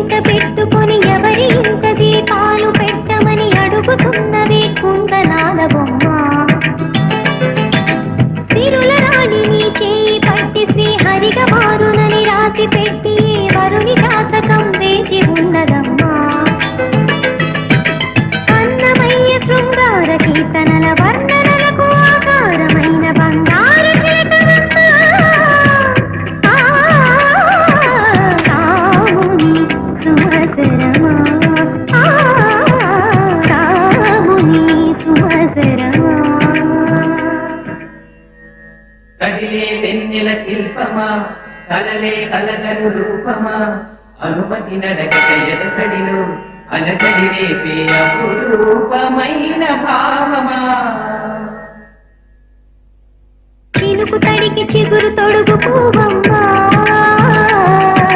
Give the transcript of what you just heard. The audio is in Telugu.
వెంట పెట్టుకొని ఎవరి ఇంట దీపాలు పెట్టమని అడుగుతున్నది కుందనాల బొమ్మ. తిరుల రాణి నీ చేయి పట్టి శ్రీహరిగా మారునని రాసి పెట్టి వరుని జాతకం వేచి ఉన్నదమ్మా. అన్నమయ్య శృంగార కీర్తనల వర్ణనలకు ఆకారమైన బంగారు చిలకవమ్మ. రాముని సుమధురమా, రాముని సుమధురమా. కదిలే వెన్నెల శిల్పమా, కలలే కలగలు రూపమా, అనుమతి నడకట ఎదసడిలో అలజడి రేపే అపురూపమైన భావమా. చినుకు తడికి చిగురు తొడుగు పూవమ్మా.